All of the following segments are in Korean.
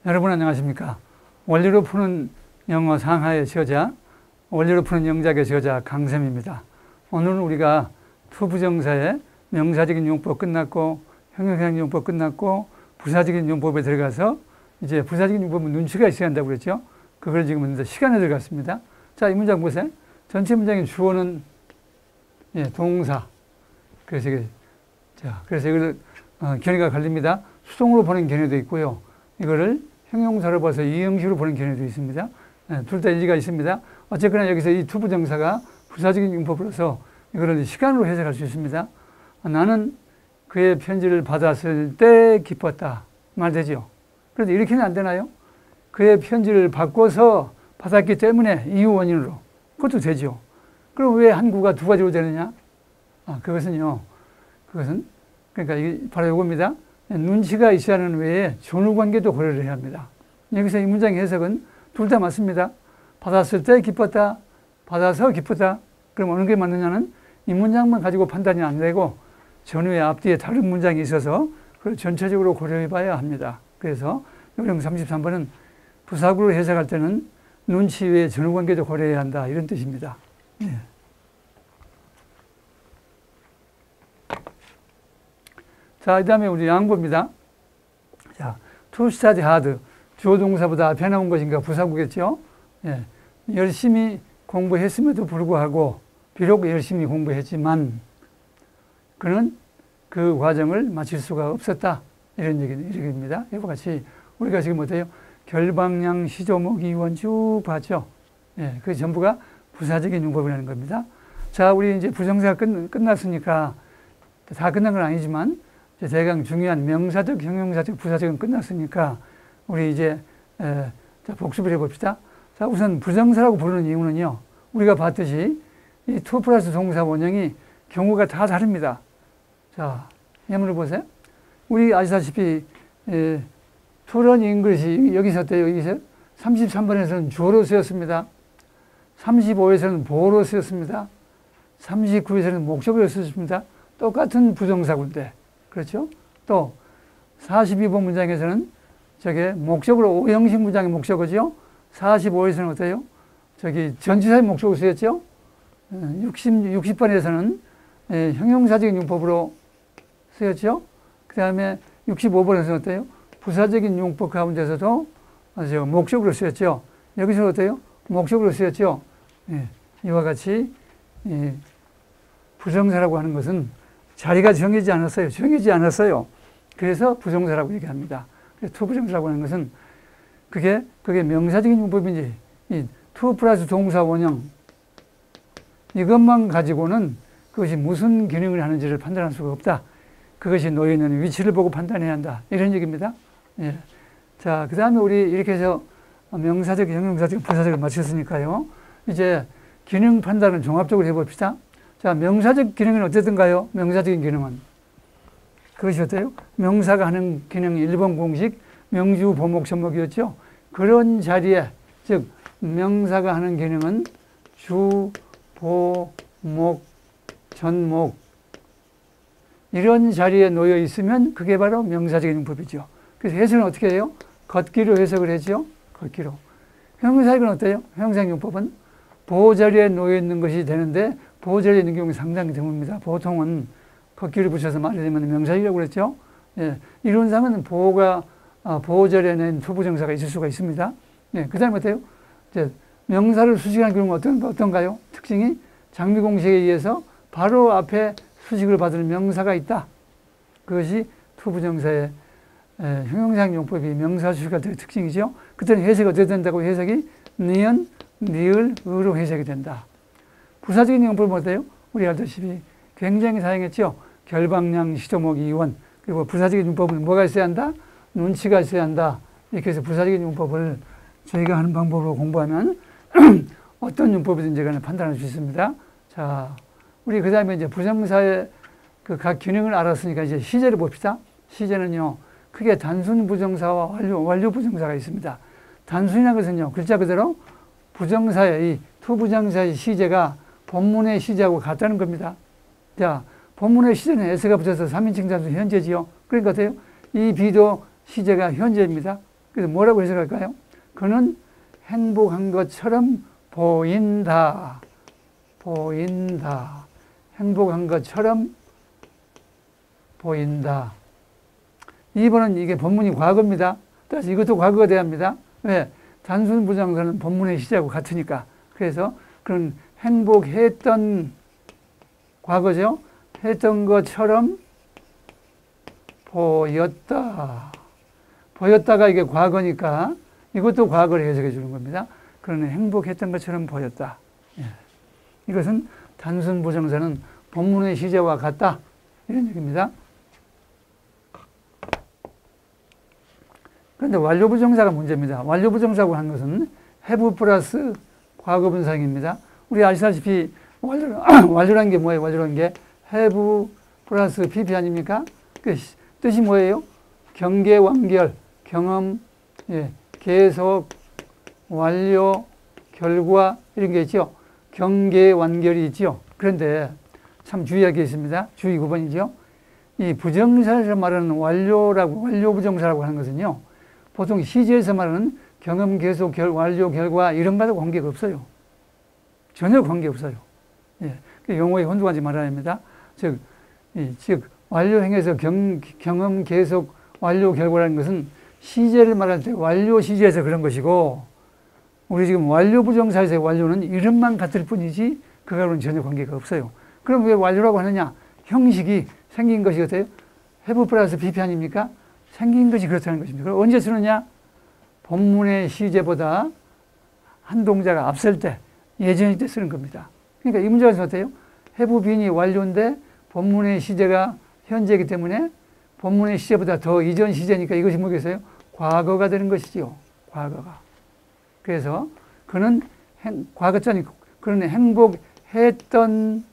여러분 안녕하십니까? 원리로 푸는 영어 상하의 저자, 원리로 푸는 영작의 저자 강쌤입니다. 오늘은 우리가 투부정사의 명사적인 용법 끝났고 형용사적인 용법 끝났고 부사적인 용법에 들어가서 이제 부사적인 용법은 눈치가 있어야 한다고 그랬죠? 그걸 지금 이제 시간에 들어갔습니다. 자, 이 문장 보세요. 전체 문장의 주어는 동사. 그래서 이걸 견해가 갈립니다. 수동으로 보는 견해도 있고요. 이거를 형용사로 봐서 이형식으로 보는 견해도 있습니다. 둘 다 일리가 있습니다. 어쨌거나 여기서 이 투부정사가 부사적인 용법으로서 이거를 시간으로 해석할 수 있습니다. 나는 그의 편지를 받았을 때 기뻤다. 말되죠. 그런데 이렇게는 안 되나요? 그의 편지를 바꿔서 받았기 때문에 이유 원인으로. 그것도 되죠. 그럼 왜 한 구가 두 가지로 되느냐? 그것은 그러니까 이게 바로 이겁니다. 눈치가 있어야 하는 외에 전후관계도 고려를 해야 합니다. 여기서 이 문장의 해석은 둘 다 맞습니다. 받았을 때 기뻤다. 받아서 기쁘다. 그럼 어느 게 맞느냐는 이 문장만 가지고 판단이 안 되고 전후에 앞뒤에 다른 문장이 있어서 그걸 전체적으로 고려해 봐야 합니다. 그래서 요령 33번은 부사구로 해석할 때는 눈치 외에 전후관계도 고려해야 한다. 이런 뜻입니다. 예. 자, 그 다음에 우리 양보입니다. 자, to study hard. 주어 동사보다 앞에 나온 것인가 부사구겠죠? 예. 열심히 공부했음에도 불구하고, 비록 열심히 공부했지만, 그는 그 과정을 마칠 수가 없었다. 이런 얘기입니다. 이와 같이 우리가 지금 어때요? 결방량, 시조목, 이원 쭉 봤죠? 예. 그 전부가 부사적인 용법이라는 겁니다. 자, 우리 이제 부정사가 끝났으니까, 다 끝난 건 아니지만, 대강 중요한 명사적, 형용사적, 부사적은 끝났으니까 우리 이제 복습을 해봅시다. 자, 우선 부정사라고 부르는 이유는요. 우리가 봤듯이 이 투 플러스 동사 원형이 경우가 다 다릅니다. 자, 예문을 보세요. 우리 아시다시피 투런 잉글리시 여기서 어때요? 여기서 33번에서는 주어로 쓰였습니다. 35에서는 보어로 쓰였습니다. 39에서는 목적으로 쓰였습니다. 똑같은 부정사군데. 그렇죠? 또 42번 문장에서는 저게 목적으로 오형식 문장의 목적어죠. 45에서는 어때요? 저기 전치사의 목적으로 쓰였죠. 60번에서는 형용사적인 용법으로 쓰였죠. 그 다음에 65번에서는 어때요? 부사적인 용법 가운데서도 목적으로 쓰였죠. 여기서 어때요? 목적으로 쓰였죠. 이와 같이 부정사라고 하는 것은 자리가 정해지지 않았어요. 그래서 부정사라고 얘기합니다. 투부정사라고 하는 것은 그게 명사적인 용법인지 이 투 플러스 동사 원형 이것만 가지고는 그것이 무슨 기능을 하는지를 판단할 수가 없다. 그것이 놓여있는 위치를 보고 판단해야 한다. 이런 얘기입니다. 예. 자, 그 다음에 우리 이렇게 해서 명사적, 형용사적, 부사적을 마쳤으니까요. 이제 기능 판단을 종합적으로 해봅시다. 자, 명사적 기능은 어쨌든가요? 명사적인 기능은. 그것이 어때요? 명사가 하는 기능이 1번 공식, 명주, 보목, 접목이었죠? 그런 자리에, 즉, 명사가 하는 기능은 주, 보, 목, 전목. 이런 자리에 놓여 있으면 그게 바로 명사적인 용법이죠. 그래서 해석은 어떻게 해요? 걷기로 해석을 했죠? 걷기로. 형용사적은 어때요? 형용사적 용법은 보호 자리에 놓여 있는 것이 되는데, 보호자리에 있는 경우는 상당히 드뭅니다. 보통은 걷기를 붙여서 말하자면 명사이라고 그랬죠. 예, 이론상은 보호자리에 있는 투부정사가 있을 수가 있습니다. 예, 그 다음에 어때요? 이제 명사를 수식하는 경우는 어떤가요? 특징이 장미공식에 의해서 바로 앞에 수식을 받을 명사가 있다. 그것이 투부정사의 형용사적 용법이 명사 수식할 때의 특징이죠. 그때는 해석이 어떻게 된다고? 해석이 니은, 니을, 으로 해석이 된다. 부사적인 용법은 어때요? 우리 알다시피 굉장히 사용했죠. 결방량, 시조목, 이원. 그리고 부사적인 용법은 뭐가 있어야 한다? 눈치가 있어야 한다. 이렇게 해서 부사적인 용법을 저희가 하는 방법으로 공부하면 어떤 용법이든지 간에 판단할 수 있습니다. 자, 우리 그 다음에 이제 부정사의 그 각 기능을 알았으니까 이제 시제를 봅시다. 시제는요, 크게 단순 부정사와 완료 부정사가 있습니다. 단순이라는 것은요, 글자 그대로 부정사의 이 투부정사의 시제가 본문의 시제하고 같다는 겁니다. 자, 본문의 시제는 s가 붙어서 3인칭 단수 현재지요. 그러니까 어때요? 이 비도 시제가 현재입니다. 그래서 뭐라고 해석할까요? 그는 행복한 것처럼 보인다. 보인다. 행복한 것처럼 보인다. 2번은 이게 본문이 과거입니다. 따라서 이것도 과거가 돼야 합니다. 왜? 단순 부정사는 본문의 시제하고 같으니까. 그래서 그런 행복했던 과거죠. 했던 것처럼 보였다. 보였다가 이게 과거니까 이것도 과거를 해석해 주는 겁니다. 그러니 행복했던 것처럼 보였다. 예. 이것은 단순 부정사는 본문의 시제와 같다. 이런 얘기입니다. 그런데 완료부정사가 문제입니다. 완료부정사라고 하는 것은 have 플러스 과거분사형입니다. 우리 아시다시피 완료라는 게 뭐예요? 완료라는 게 have 플러스 pp 아닙니까? 그 뜻이 뭐예요? 경계, 완결, 경험, 예, 계속, 완료, 결과 이런 게 있죠. 경계, 완결이 있죠. 그런데 참 주의할 게 있습니다. 주의 9번이죠. 이 부정사에서 말하는 완료 부정사라고 하는 것은요. 보통 시제에서 말하는 경험, 계속, 완료, 결과 이런 거하고 관계가 없어요. 전혀 관계 없어요. 예, 용어에 혼동하지 말아야 합니다. 즉 완료행에서 경험, 계속, 완료, 결과라는 것은 시제를 말할 때 완료 시제에서 그런 것이고 우리 지금 완료 부정사에서의 완료는 이름만 같을 뿐이지 그거하고는 전혀 관계가 없어요. 그럼 왜 완료라고 하느냐? 형식이 생긴 것이 어때요? have 플러스 pp 아닙니까? 생긴 것이 그렇다는 것입니다. 그럼 언제 쓰느냐? 본문의 시제보다 한 동자가 앞설 때, 예전일 때 쓰는 겁니다. 그러니까 이 문제가 어때요? have been이 완료인데 본문의 시제가 현재이기 때문에 본문의 시제보다 더 이전 시제니까 이것이 뭐겠어요? 과거가 되는 것이지요. 과거가. 그래서 그는 과거자니까 그는 행복했던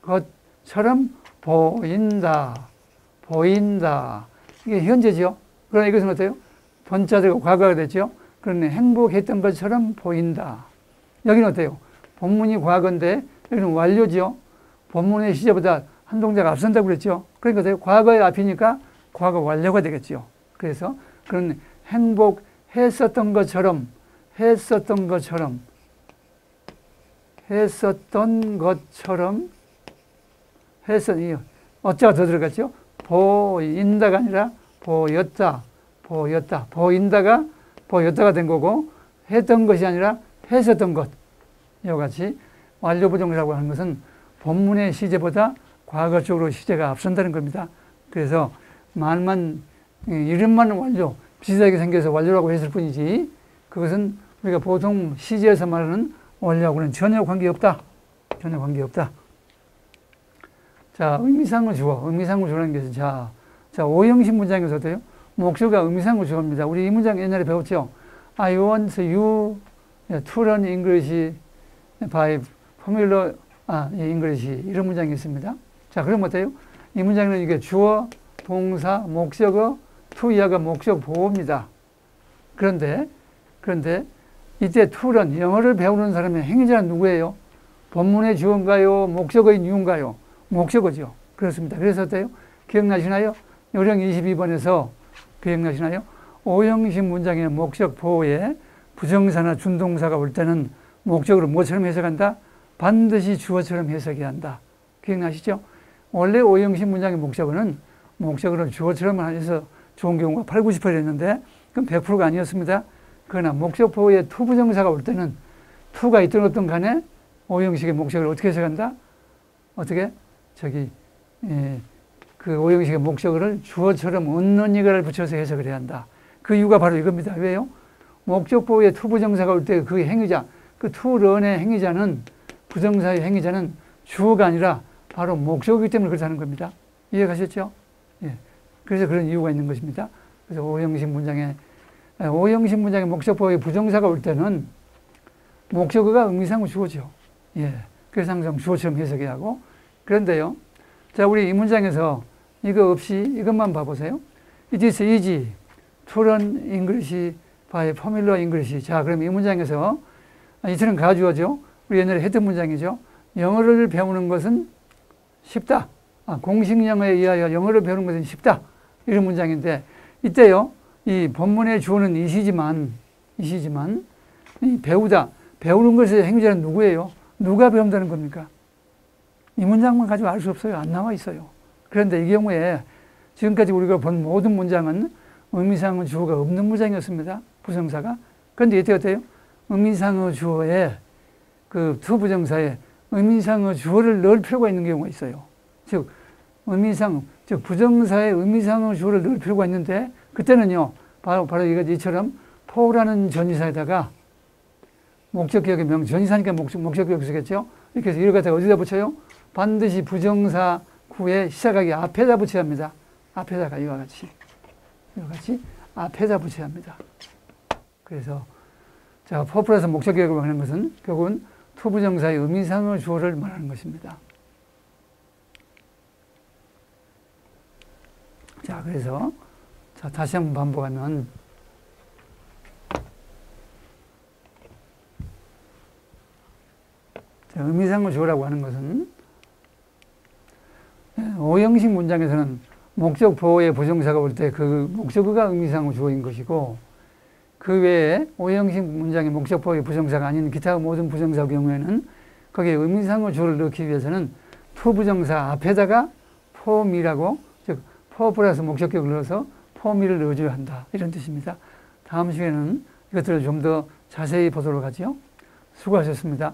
것처럼 보인다. 보인다. 이게 현재죠. 그러나 이것은 어때요? 번자되고 과거가 됐죠. 그러니 행복했던 것처럼 보인다. 여기는 어때요? 본문이 과거인데 여기는 완료죠. 본문의 시제보다 한 동자가 앞선다고 그랬죠. 그러니까 어때요? 과거의 앞이니까 과거 완료가 되겠죠. 그래서 그런 행복했었던 것처럼 어쩌가 더 들어갔죠? 보인다가 아니라 보였다. 보였다가 된 거고 했던 것이 아니라 했었던 것. 이와 같이 완료부정사라고 하는 것은 본문의 시제보다 과거 쪽으로 시제가 앞선다는 겁니다. 그래서 이름만 완료, 비슷하게 생겨서 완료라고 했을 뿐이지 그것은 우리가 보통 시제에서 말하는 완료하고는 전혀 관계없다. 전혀 관계없다. 자, 의미상의 주어. 의미상의 주어라는 것은 자, 오형식 문장에서 어때요? 목적어가 의미상의 주어입니다. 우리 이 문장 옛날에 배웠죠? I want you to learn English by familiar English 이런 문장이 있습니다. 자, 그럼 어때요? 이 문장은 이게 주어, 동사, 목적어, to 이하가 목적 보호입니다. 그런데 이때 to learn 영어를 배우는 사람의 행위자는 누구예요? 본문의 주어인가요? 목적어인 you인가요? 목적어죠. 그렇습니다. 그래서 어때요? 기억나시나요? 요령 22번에서 기억나시나요? 오형식 문장의 목적 보호에 부정사나 준동사가 올 때는 목적으로 뭐처럼 해석한다? 반드시 주어처럼 해석해야 한다. 기억나시죠? 원래 오형식 문장의 목적어는 목적으로 주어처럼 해서 좋은 경우가 8, 90%였는데 그건 100%가 아니었습니다. 그러나 목적 보호에 to 부정사가 올 때는 to가 있든 없든 간에 오형식의 목적을 어떻게 해석한다? 어떻게? 그 오형식의 목적어를 주어처럼 얻는 이가를 붙여서 해석을 해야 한다. 그 이유가 바로 이겁니다. 왜요? 목적 보호에 to 부정사가 올 때 그 행위자, 그 to learn의 행위자는 부정사의 행위자는 주어가 아니라 바로 목적이기 때문에 그렇다는 겁니다. 이해가셨죠? 예. 그래서 그런 이유가 있는 것입니다. 그래서 오형식 문장의 목적 보호에 부정사가 올 때는 목적어가 의미상의 주어죠. 예. 그래서 항상 주어처럼 해석해야 하고. 그런데요. 자, 우리 이 문장에서 이거 없이 이것만 봐보세요. It is easy to learn English by familiar English. 자, 그럼 이 문장에서 이틀은 가주어죠. 우리 옛날에 했던 문장이죠. 영어를 배우는 것은 쉽다. 공식 영어에 의하여 영어를 배우는 것은 쉽다. 이런 문장인데 이때요. 이 본문의 주어는 이시지만 이 배우다. 배우는 것의 행위자는 누구예요? 누가 배운다는 겁니까? 이 문장만 가지고 알 수 없어요. 안 나와 있어요. 그런데 이 경우에 지금까지 우리가 본 모든 문장은 의미상의 주어가 없는 문장이었습니다. 부정사가. 그런데 이때 어때요? 의미상의 주어에 그 투부정사에 의미상의 주어를 넣을 필요가 있는 경우가 있어요. 즉 부정사에 의미상의 주어를 넣을 필요가 있는데 그때는요. 바로 이처럼 포라는 전치사에다가 목적격의 전치사니까 목적격 쓰겠죠. 이렇게 해서 이걸 갖다가 어디다 붙여요? 반드시 부정사 구에 시작하기 앞에다 붙여야 합니다. 앞에다가 이와 같이 앞에다 붙여야 합니다. 그래서 자, for 플러스 목적격을 말하는 것은 결국은 투부정사의 의미상의 주어를 말하는 것입니다. 자, 그래서 자, 다시 한번 반복하면 자, 의미상의 주어라고 하는 것은 오형식 문장에서는 목적 보호의 부정사가 올 때 그 목적어가 의미상의 주어인 것이고 그 외에 오형식 문장의 목적 보호의 부정사가 아닌 기타 모든 부정사의 경우에는 거기에 의미상의 주어를 넣기 위해서는 투부정사 앞에다가 포미라고 즉 포 플러스 목적격을 넣어서 포미를 넣어줘야 한다. 이런 뜻입니다. 다음 시간에는 이것들을 좀 더 자세히 보도록 하죠. 수고하셨습니다.